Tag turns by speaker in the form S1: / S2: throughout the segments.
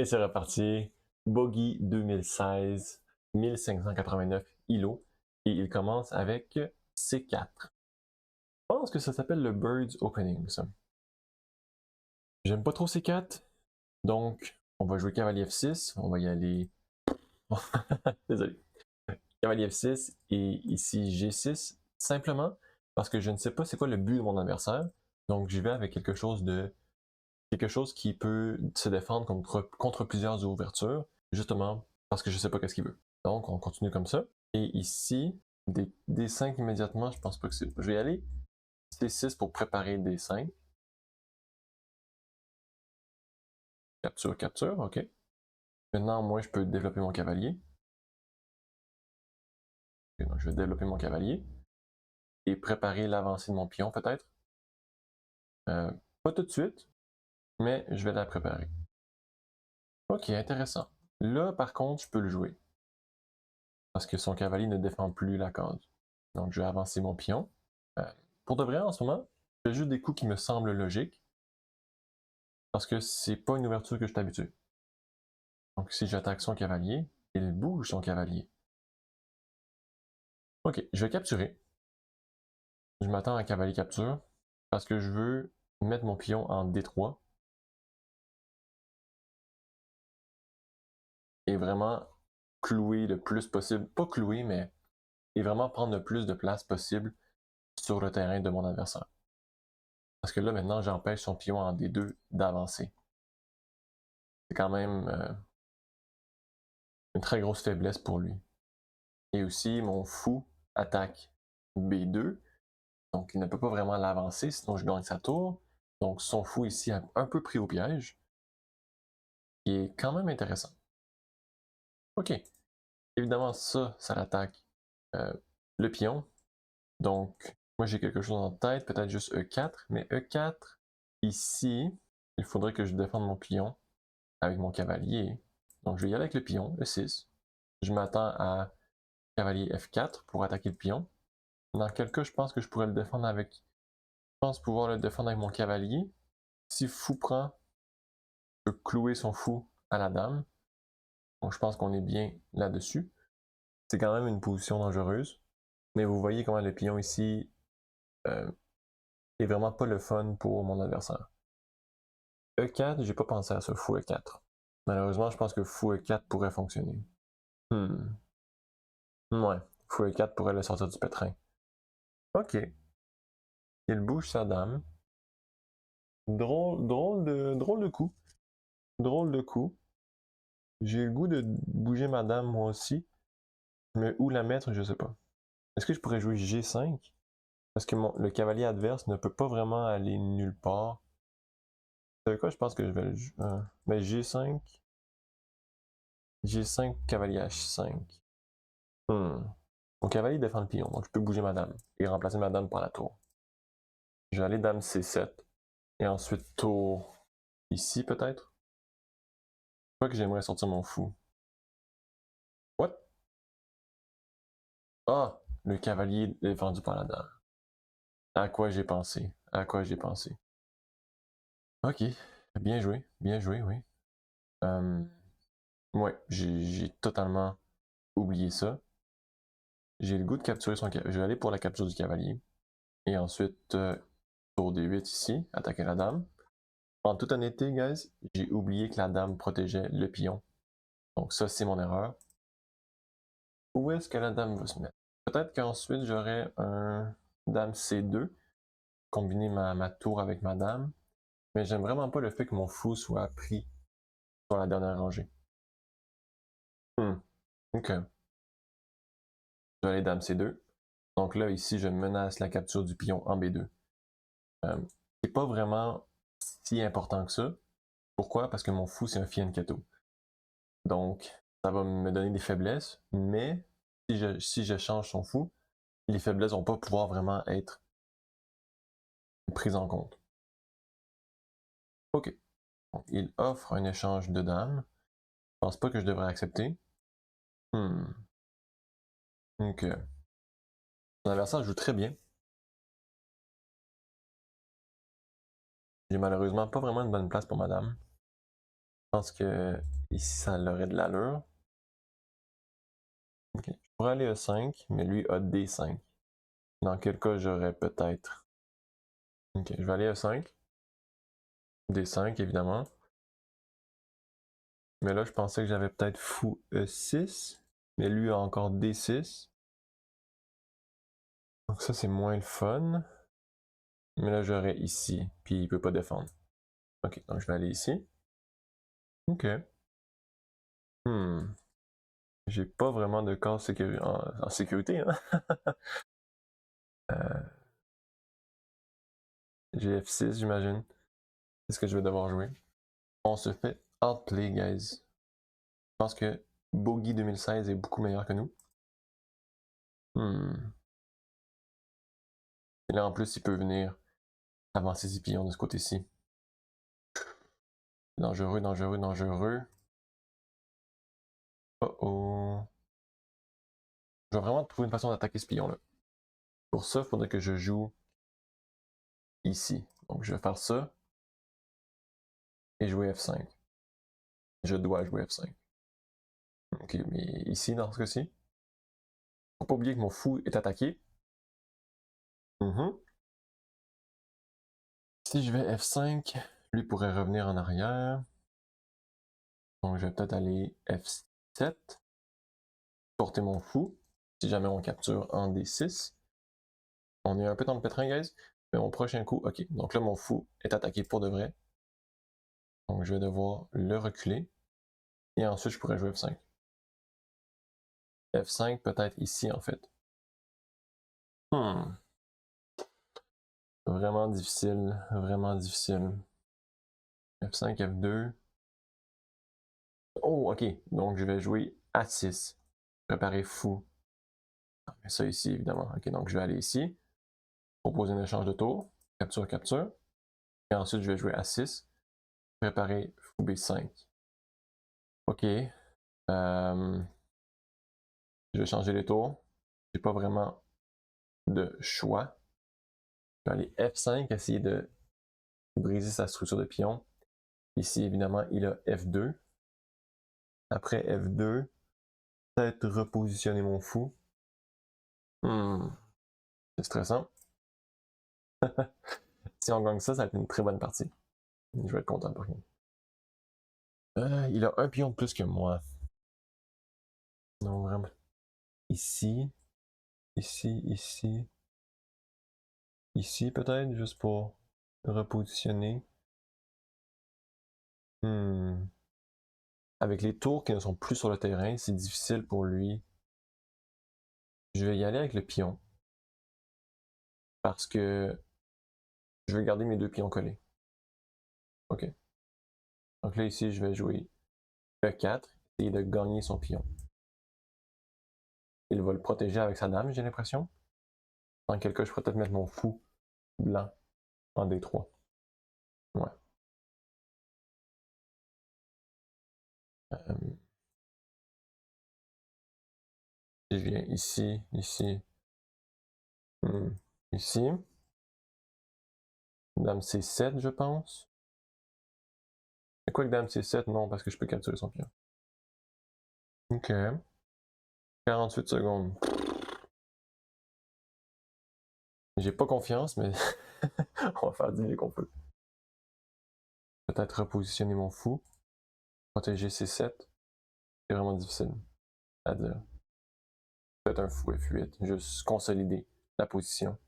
S1: Et c'est reparti. Bogey 2016, 1589 îlots. Et il commence avec C4. Je pense que ça s'appelle le Birds Opening, ça. J'aime pas trop C4. Donc, on va jouer cavalier F6. On va y aller. Désolé. Cavalier F6 et ici G6. Simplement parce que je ne sais pas c'est quoi le but de mon adversaire. Donc, j'y vais avec quelque chose qui peut se défendre contre plusieurs ouvertures, justement parce que je sais pas qu'est-ce qu'il veut. Donc, on continue comme ça. Et ici, D5 immédiatement, je pense pas que c'est. Je vais y aller C6 pour préparer D5. Capture, capture, ok. Maintenant, moi, je peux développer mon cavalier. Okay, donc, je vais développer mon cavalier et préparer l'avancée de mon pion, peut-être. Pas tout de suite, mais je vais la préparer. Ok, intéressant. Là, par contre, je peux le jouer. Parce que son cavalier ne défend plus la case. Donc, je vais avancer mon pion. Pour de vrai, en ce moment, je fais juste des coups qui me semblent logiques. Parce que c'est pas une ouverture que je suis habitué. Donc, si j'attaque son cavalier, il bouge son cavalier. Ok, je vais capturer. Je m'attends à un cavalier capture. Parce que je veux mettre mon pion en D3. Et vraiment clouer le plus possible. Pas clouer, mais. Et vraiment prendre le plus de place possible sur le terrain de mon adversaire. Parce que là, maintenant, j'empêche son pion en D2 d'avancer. C'est quand même une très grosse faiblesse pour lui. Et aussi, mon fou attaque B2, donc il ne peut pas vraiment l'avancer, sinon je gagne sa tour. Donc son fou ici a un peu pris au piège, qui est quand même intéressant. Ok, évidemment ça l'attaque le pion. Donc moi j'ai quelque chose en tête, peut-être juste E4, mais E4, ici, il faudrait que je défende mon pion avec mon cavalier. Donc je vais y aller avec le pion, E6. Je m'attends à cavalier F4 pour attaquer le pion. Dans quel cas, je pense que je pourrais le défendre avec. Je pense pouvoir le défendre avec mon cavalier. Si fou prend, je peux clouer son fou à la dame. Donc je pense qu'on est bien là-dessus. C'est quand même une position dangereuse. Mais vous voyez comment le pion ici est vraiment pas le fun pour mon adversaire. E4, j'ai pas pensé à ce fou E4. Malheureusement, je pense que fou E4 pourrait fonctionner. Ouais, fou E4 pourrait le sortir du pétrin. Ok. Il bouge sa dame. Drôle de coup. Drôle de coup. J'ai le goût de bouger ma dame moi aussi. Mais où la mettre, je sais pas. Est-ce que je pourrais jouer G5? Parce que le cavalier adverse ne peut pas vraiment aller nulle part. Vous savez quoi? Je pense que je vais le jouer. Mais G5. G5, cavalier H5. Mon cavalier défend le pion, donc je peux bouger ma dame et remplacer ma dame par la tour. Je vais aller dame C7. Et ensuite tour ici peut-être. Je crois que j'aimerais sortir mon fou. What? Ah! Le cavalier défendu par la dame. À quoi j'ai pensé? À quoi j'ai pensé? Ok, bien joué, oui. Ouais, j'ai totalement oublié ça. J'ai le goût de capturer son cavalier. Je vais aller pour la capture du cavalier. Et ensuite, tour D8 ici, attaquer la dame. En toute honnêteté, guys, j'ai oublié que la dame protégeait le pion. Donc ça, c'est mon erreur. Où est-ce que la dame va se mettre? Peut-être qu'ensuite, j'aurai un dame C2, combiner ma tour avec ma dame. Mais j'aime vraiment pas le fait que mon fou soit pris sur la dernière rangée. Ok. Je vais aller dame C2. Donc là, ici, je menace la capture du pion en B2. C'est pas vraiment si important que ça. Pourquoi? Parce que mon fou, c'est un fianchetto. Donc, ça va me donner des faiblesses, mais si je change son fou, les faiblesses vont pas pouvoir vraiment être prises en compte. Ok. Donc, il offre un échange de dames. Je pense pas que je devrais accepter. Ok. Mon adversaire joue très bien. J'ai malheureusement pas vraiment une bonne place pour madame. pense que ici, ça aurait de l'allure. Ok. Je pourrais aller E5, mais lui a D5. Dans quel cas j'aurais peut-être. Ok, je vais aller E5. D5, évidemment. Mais là, je pensais que j'avais peut-être fou E6. Mais lui a encore D6. Donc ça, c'est moins le fun. Mais là, j'aurais ici. Puis il peut pas défendre. Ok, donc je vais aller ici. Ok. Hmm. J'ai pas vraiment de cas en sécurité, hein. Euh, j'ai F6, j'imagine. C'est ce que je vais devoir jouer. On se fait outplay, guys. Je pense que Bogey 2016 est beaucoup meilleur que nous. Hmm. Et là, en plus, il peut venir avancer ses pions de ce côté-ci. Dangereux, dangereux, dangereux. Oh oh. Je vais vraiment trouver une façon d'attaquer ce pion-là. Pour ça, il faudrait que je joue ici. Donc, je vais faire ça et jouer F5. Je dois jouer F5. Ok, mais ici, dans ce cas-ci, faut pas oublier que mon fou est attaqué. Si je vais F5, lui pourrait revenir en arrière. Donc, je vais peut-être aller F7. Porter mon fou. Si jamais on capture en D6. On est un peu dans le pétrin, guys. Mais mon prochain coup, ok. Donc là, mon fou est attaqué pour de vrai. Donc, je vais devoir le reculer. Et ensuite, je pourrais jouer F5. F5, peut-être ici, en fait. Hmm. Vraiment difficile. Vraiment difficile. F5, F2. Oh, ok. Donc, je vais jouer A6. Préparer fou. Mais ça ici, évidemment. Ok, donc je vais aller ici. Proposer un échange de tour. Capture, capture. Et ensuite, je vais jouer A6. Préparer fou B5. Ok. Je vais changer les tours. J'ai pas vraiment de choix. Je vais aller F5, essayer de briser sa structure de pion. Ici, évidemment, il a F2. Après F2, peut-être repositionner mon fou. C'est stressant. Si on gagne ça, ça va être une très bonne partie. Je vais être content pour lui. Il a un pion de plus que moi. Non, vraiment. Ici, ici. Ici, peut-être, juste pour repositionner. Avec les tours qui ne sont plus sur le terrain, c'est difficile pour lui. Je vais y aller avec le pion. Parce que je vais garder mes deux pions collés. Ok. Donc là, ici, je vais jouer E4, essayer de gagner son pion. Il va le protéger avec sa dame, j'ai l'impression. Dans quel cas, je pourrais peut-être mettre mon fou blanc en D3. Ouais. Euh, je viens ici, ici. Ici. Dame C7, je pense. Et quoi que Dame C7, non, parce que je peux capturer son pion. Ok. 48 secondes. J'ai pas confiance, mais on va faire du mieux qu'on peut. Peut-être repositionner mon fou. Protéger C7. C'est vraiment difficile à dire. Peut-être un fou F8. Juste consolider la position.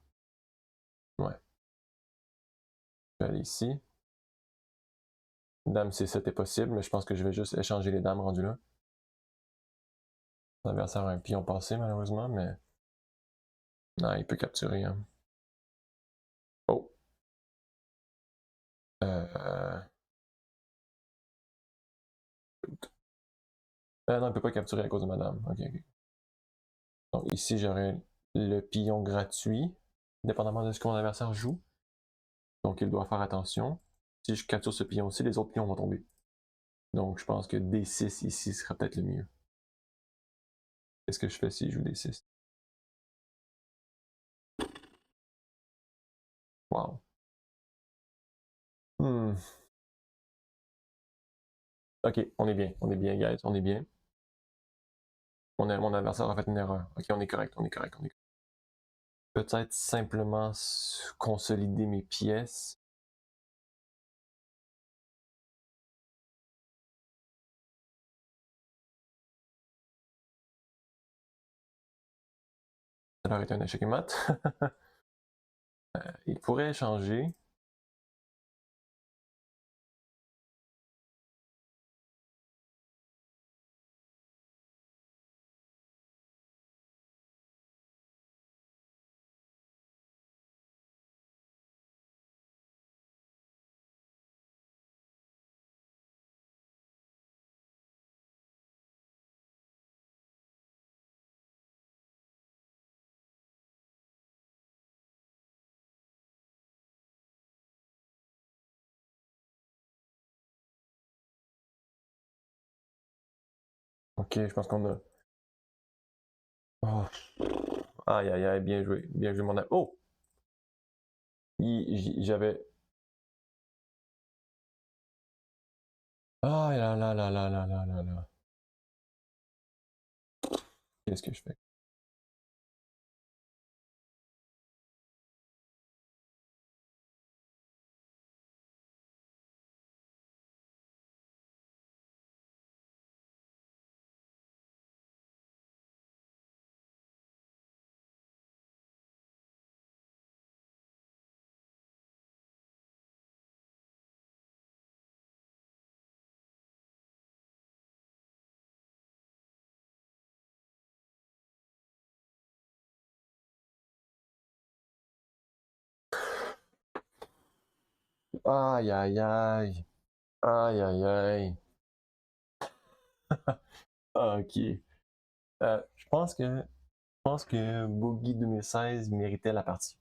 S1: Ouais. Je vais aller ici. Dame C7 est possible, mais je pense que je vais juste échanger les dames rendues là. L'adversaire a un pion passé, malheureusement, mais. Non, il peut capturer. Hein. Oh. Euh... non, il peut pas capturer à cause de ma dame. Ok, ok. Donc ici, j'aurai le pion gratuit, dépendamment de ce que mon adversaire joue. Donc il doit faire attention. Si je capture ce pion aussi, les autres pions vont tomber. Donc je pense que D6 ici serait peut-être le mieux. Qu'est-ce que je fais si je joue D6? Wow. Hmm. Ok, on est bien, guys, on est bien. Mon adversaire a fait une erreur. Ok, on est correct, on est correct, on est correct. Peut-être simplement consolider mes pièces. Ça aurait été un échec mat. Il pourrait échanger. Ok, je pense qu'on a. Oh. Aïe aïe aïe, bien joué mon ami. Oh! J'avais. Ah là là là là là là là là. Qu'est-ce que je fais? Aïe aïe aïe. Aïe aïe aïe. Ok. Je pense que Boogie 2016 méritait la partie.